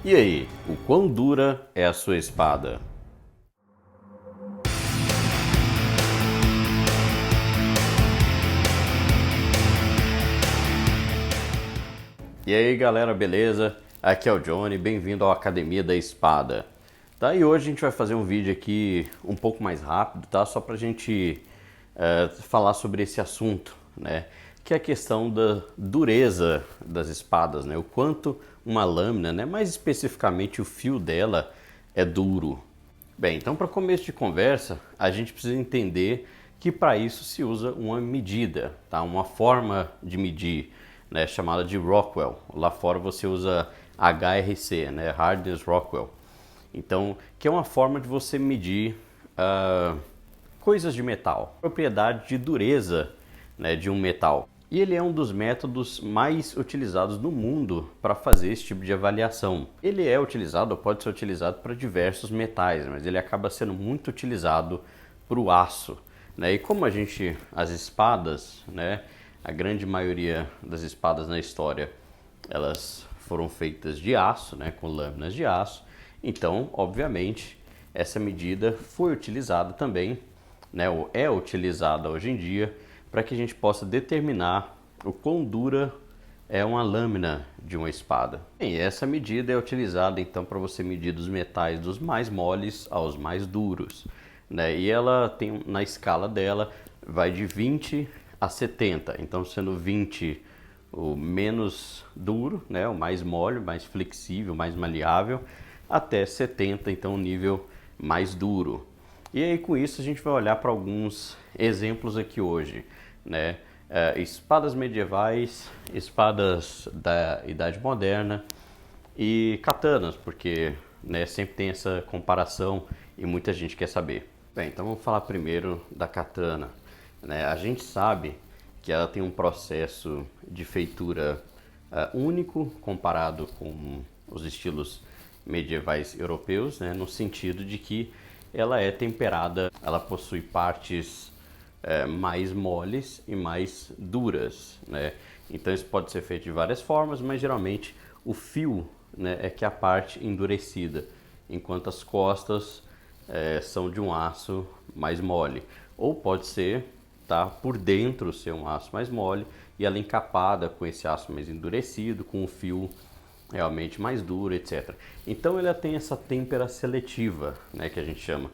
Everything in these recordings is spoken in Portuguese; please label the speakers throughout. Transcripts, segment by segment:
Speaker 1: E aí, o quão dura é a sua espada? E aí galera, beleza? Aqui é o Johnny, bem-vindo à Academia da Espada. Tá, e hoje a gente vai fazer um vídeo aqui um pouco mais rápido, tá? Só pra gente falar sobre esse assunto, né? Que é a questão da dureza das espadas, né? O quanto uma lâmina, né? Mais especificamente o fio dela é duro. Bem, então para começo de conversa, a gente precisa entender que para isso se usa uma medida, tá? Uma forma de medir, né? Chamada de Rockwell. Lá fora você usa HRC, né? Hardness Rockwell. Então, que é uma forma de você medir coisas de metal, propriedade de dureza, né, de um metal. E ele é um dos métodos mais utilizados no mundo para fazer esse tipo de avaliação. Ele é utilizado, ou pode ser utilizado para diversos metais, mas ele acaba sendo muito utilizado para o aço, né? E como as espadas, né, a grande maioria das espadas na história, elas foram feitas de aço, né, com lâminas de aço. Então, obviamente, essa medida foi utilizada também, né, ou é utilizada hoje em dia, para que a gente possa determinar o quão dura é uma lâmina de uma espada. E essa medida é utilizada então para você medir dos metais dos mais moles aos mais duros, né? E ela tem, na escala dela, vai de 20 a 70. Então, sendo 20 o menos duro, né, o mais mole, mais flexível, mais maleável, até 70, então o nível mais duro. E aí com isso a gente vai olhar para alguns exemplos aqui hoje, né? Espadas medievais, espadas da Idade Moderna e katanas, porque, né, sempre tem essa comparação e muita gente quer saber. Bem, então vamos falar primeiro da katana, né? A gente sabe que ela tem um processo de feitura único comparado com os estilos medievais europeus, né? No sentido de que ela é temperada, ela possui partes mais moles e mais duras, né? Então isso pode ser feito de várias formas, mas geralmente o fio, né, é que é a parte endurecida, enquanto as costas são de um aço mais mole. Ou pode ser, tá, por dentro ser um aço mais mole e ela encapada com esse aço mais endurecido, com o fio realmente mais duro, etc. Então ela tem essa têmpera seletiva, né, que a gente chama,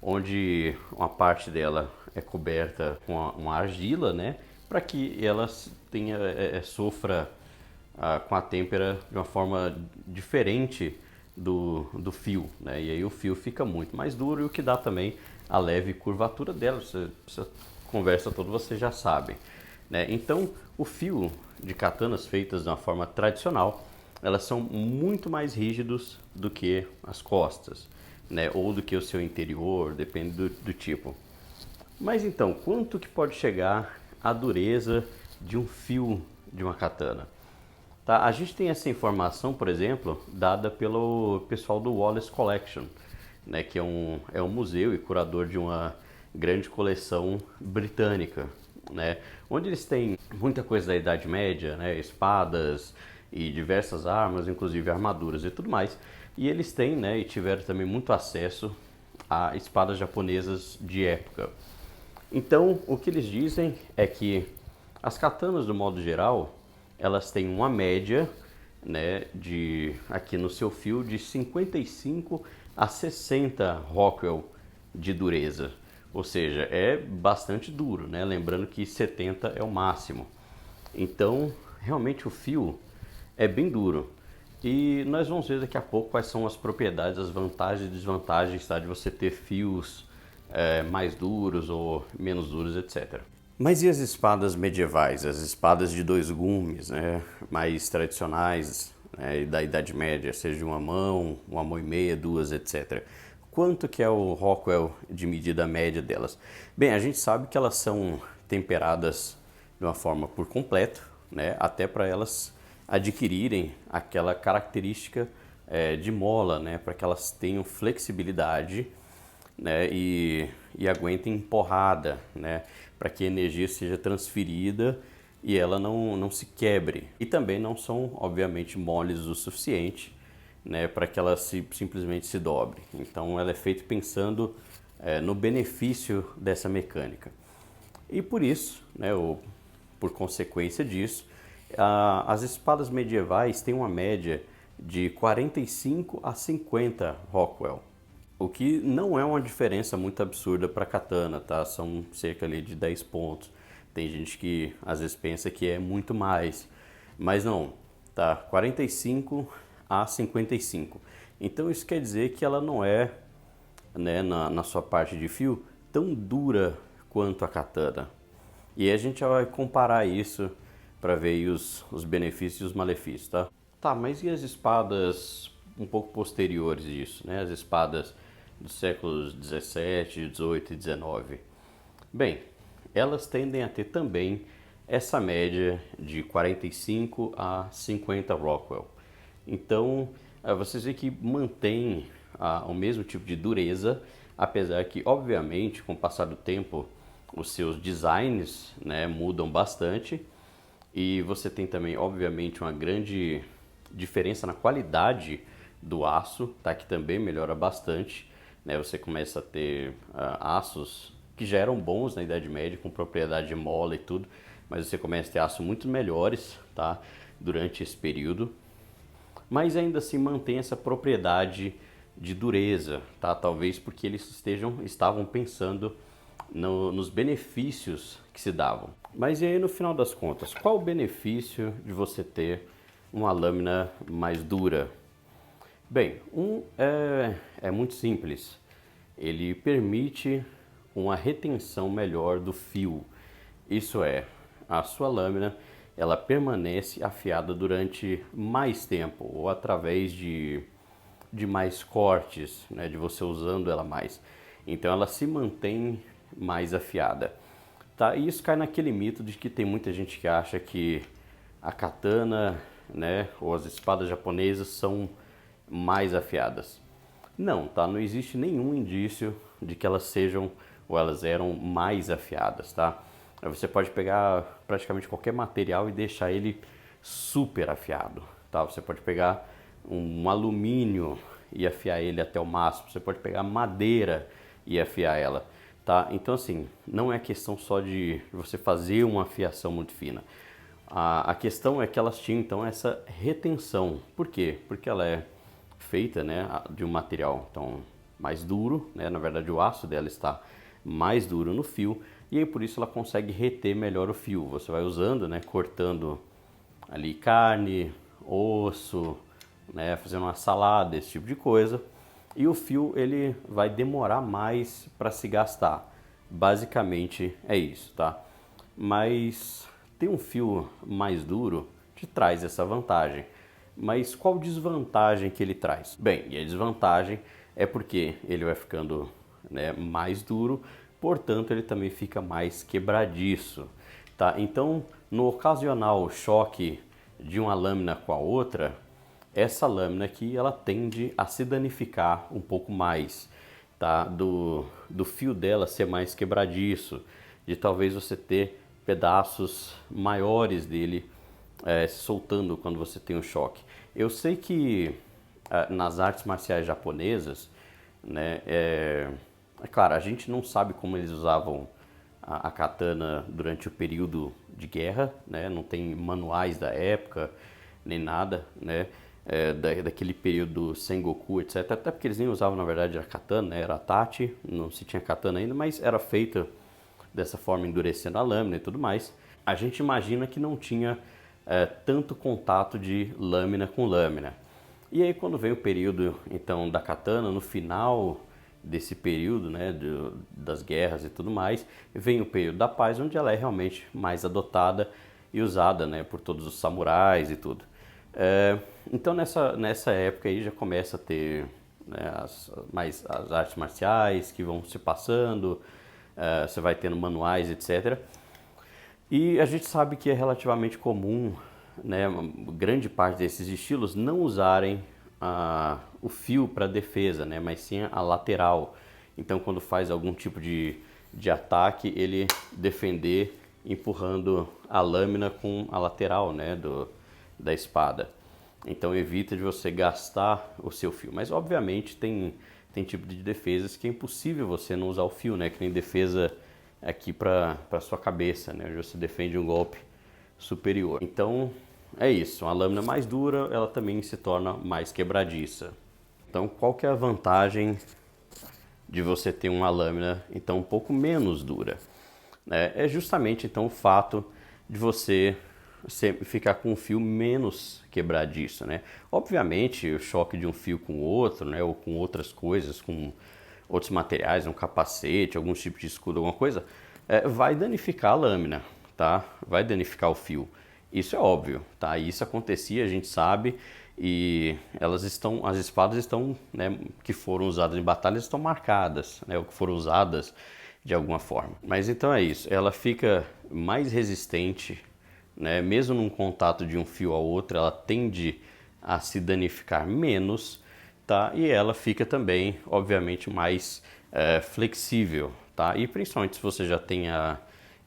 Speaker 1: onde uma parte dela é coberta com uma argila, né, para que ela tenha, sofra com a têmpera de uma forma diferente do fio, né? E aí o fio fica muito mais duro e o que dá também a leve curvatura dela. Essa conversa toda você já sabe, né? Então o fio de katanas feitas de uma forma tradicional, elas são muito mais rígidos do que as costas, né? Ou do que o seu interior, depende do tipo. Mas então, quanto que pode chegar a dureza de um fio de uma katana? Tá? A gente tem essa informação, por exemplo, dada pelo pessoal do Wallace Collection, né, que é um museu e curador de uma grande coleção britânica, né, onde eles têm muita coisa da Idade Média, né, espadas e diversas armas, inclusive armaduras e tudo mais. E eles têm, né, e tiveram também muito acesso a espadas japonesas de época. Então, o que eles dizem é que as katanas, do modo geral, elas têm uma média, né, de aqui no seu fio de 55 a 60 Rockwell de dureza. Ou seja, é bastante duro, né? Lembrando que 70 é o máximo. Então, realmente o fio é bem duro. E nós vamos ver daqui a pouco quais são as propriedades, as vantagens e desvantagens, tá, de você ter fios mais duros ou menos duros, etc. Mas e as espadas medievais, as espadas de dois gumes, né, mais tradicionais, né, da Idade Média, seja uma mão e meia, duas, etc. Quanto que é o Rockwell de medida média delas? Bem, a gente sabe que elas são temperadas de uma forma por completo, né, até para elas adquirirem aquela característica de mola, né, para que elas tenham flexibilidade, né, e aguentem porrada, né, para que a energia seja transferida e ela não se quebre. E também não são, obviamente, moles o suficiente né, para que ela simplesmente se dobre. Então ela é feita pensando no benefício dessa mecânica. E por isso, né, ou por consequência disso, as espadas medievais têm uma média de 45 a 50 Rockwell. O que não é uma diferença muito absurda para katana, tá? São cerca ali de 10 pontos. Tem gente que às vezes pensa que é muito mais, mas não, tá? 45 a 55. Então isso quer dizer que ela não é, né, na sua parte de fio, tão dura quanto a katana. E aí a gente vai comparar isso para ver aí os benefícios e os malefícios, tá? Tá, mas e as espadas um pouco posteriores disso, né? As espadas dos séculos 17, 18 e 19. Bem, elas tendem a ter também essa média de 45 a 50 Rockwell. Então, vocês veem que mantém o mesmo tipo de dureza, apesar que, obviamente, com o passar do tempo, os seus designs, né, mudam bastante. E você tem também, obviamente, uma grande diferença na qualidade do aço, tá? Que também melhora bastante, né? Você começa a ter aços que já eram bons na Idade Média, com propriedade de mola e tudo, mas você começa a ter aços muito melhores, tá? Durante esse período, mas ainda assim mantém essa propriedade de dureza, tá? Talvez porque eles estavam pensando nos benefícios que se davam. Mas e aí no final das contas, qual o benefício de você ter uma lâmina mais dura? Bem, é muito simples. Ele permite uma retenção melhor do fio. Isso é, a sua lâmina ela permanece afiada durante mais tempo ou através de mais cortes, né, de você usando ela mais. Então ela se mantém mais afiada. Tá? E isso cai naquele mito de que tem muita gente que acha que a katana, né, ou as espadas japonesas são mais afiadas. Não, tá? Não existe nenhum indício de que elas sejam ou elas eram mais afiadas, tá? Você pode pegar praticamente qualquer material e deixar ele super afiado, tá? Você pode pegar um alumínio e afiar ele até o máximo. Você pode pegar madeira e afiar ela, tá? Então assim, não é questão só de você fazer uma afiação muito fina. A questão é que elas tinham então essa retenção. Por quê? Porque ela é feita, né, de um material então mais duro, né? Na verdade o aço dela está mais duro no fio e aí por isso ela consegue reter melhor o fio. Você vai usando, né, cortando ali carne, osso, né, fazendo uma salada, esse tipo de coisa, e o fio ele vai demorar mais para se gastar. Basicamente é isso, tá? Mas ter um fio mais duro te traz essa vantagem. Mas qual desvantagem que ele traz? Bem, e a desvantagem é porque ele vai ficando, né, mais duro, portanto ele também fica mais quebradiço, tá? Então, no ocasional choque de uma lâmina com a outra, essa lâmina aqui ela tende a se danificar um pouco mais, tá? Do fio dela ser mais quebradiço, de talvez você ter pedaços maiores dele se soltando quando você tem um choque. Eu sei que nas artes marciais japonesas, né, claro, a gente não sabe como eles usavam a katana durante o período de guerra, né? Não tem manuais da época, nem nada, né? Daquele período Sengoku, etc. Até porque eles nem usavam, na verdade, a katana, né? Era a tachi, não se tinha katana ainda, mas era feita dessa forma, endurecendo a lâmina e tudo mais. A gente imagina que não tinha tanto contato de lâmina com lâmina. E aí quando vem o período então da katana, no final desse período, né, das guerras e tudo mais, vem o período da paz, onde ela é realmente mais adotada e usada, né, por todos os samurais e tudo. Então nessa época aí já começa a ter, né, as artes marciais que vão se passando, você vai tendo manuais, etc. E a gente sabe que é relativamente comum, né, grande parte desses estilos não usarem o fio para defesa, né, mas sim a lateral. Então quando faz algum tipo de ataque, ele defender empurrando a lâmina com a lateral, né, da espada. Então evita de você gastar o seu fio. Mas obviamente tem tipo de defesas que é impossível você não usar o fio, né? Que nem defesa aqui para sua cabeça, né? Onde você defende um golpe superior. Então é isso, uma lâmina mais dura, ela também se torna mais quebradiça. Então qual que é a vantagem de você ter uma lâmina então um pouco menos dura? É justamente então o fato de você ficar com um fio menos quebradiço, né? Obviamente o choque de um fio com outro, né, ou com outras coisas, com outros materiais, um capacete, algum tipo de escudo, alguma coisa, vai danificar a lâmina, tá? Vai danificar o fio. Isso é óbvio, tá? Isso acontecia, a gente sabe, e as espadas estão, né, que foram usadas em batalhas estão marcadas, né, ou que foram usadas de alguma forma. Mas então é isso, ela fica mais resistente, né? Mesmo num contato de um fio ao outro, ela tende a se danificar menos, tá? E ela fica também, obviamente, mais flexível, tá? E principalmente se você já tem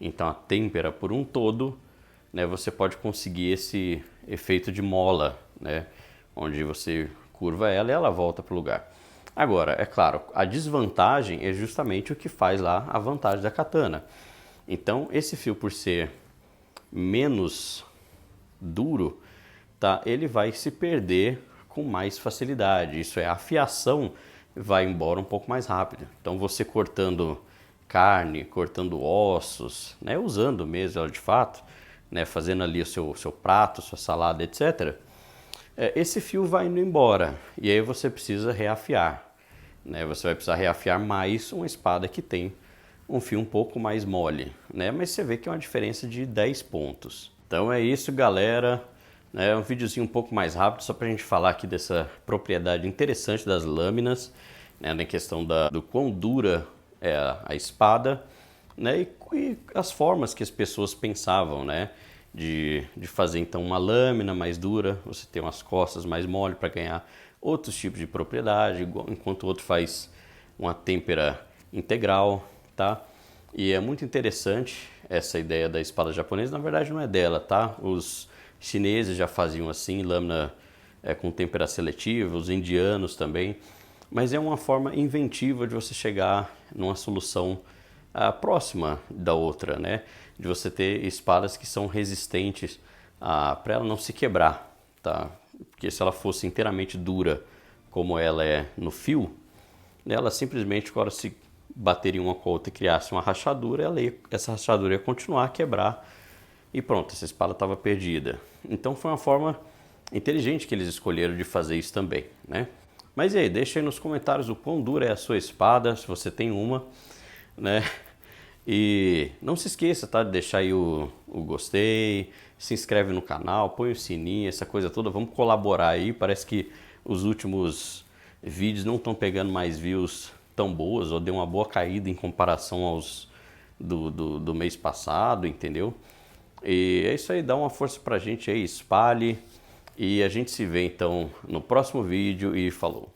Speaker 1: então a têmpera por um todo, né? Você pode conseguir esse efeito de mola, né? Onde você curva ela e ela volta para o lugar. Agora, é claro, a desvantagem é justamente o que faz lá a vantagem da katana. Então, esse fio, por ser menos duro, tá? Ele vai se perder com mais facilidade. Isso é, a afiação vai embora um pouco mais rápido. Então, você cortando carne, cortando ossos, né? Usando mesmo ela de fato, né? Fazendo ali o seu prato, sua salada, etc. Esse fio vai indo embora e aí você precisa reafiar, né? Você vai precisar reafiar mais uma espada que tem um fio um pouco mais mole, né? Mas você vê que é uma diferença de 10 pontos. Então é isso, galera. É um videozinho um pouco mais rápido, só para a gente falar aqui dessa propriedade interessante das lâminas, né? Na questão do quão dura é a espada, né? E as formas que as pessoas pensavam, né? De fazer então uma lâmina mais dura, você tem umas costas mais mole para ganhar outros tipos de propriedade, enquanto o outro faz uma têmpera integral, tá? E é muito interessante essa ideia da espada japonesa, na verdade não é dela, tá? Os chineses já faziam assim, lâmina com têmpera seletiva, os indianos também, mas é uma forma inventiva de você chegar numa solução próxima da outra, né? De você ter espadas que são resistentes para ela não se quebrar, tá? Porque se ela fosse inteiramente dura, como ela é no fio, ela simplesmente, quando se bateria uma com a outra e criasse uma rachadura, essa rachadura ia continuar a quebrar e pronto, essa espada estava perdida. Então foi uma forma inteligente que eles escolheram de fazer isso também, né? Mas e aí, deixa aí nos comentários o quão dura é a sua espada, se você tem uma, né? E não se esqueça, tá, de deixar aí o gostei, se inscreve no canal, põe o sininho, essa coisa toda, vamos colaborar aí. Parece que os últimos vídeos não estão pegando mais views tão boas, ou deu uma boa caída em comparação aos do mês passado, entendeu? E é isso aí, dá uma força pra gente aí, espalhe, e a gente se vê então no próximo vídeo e falou!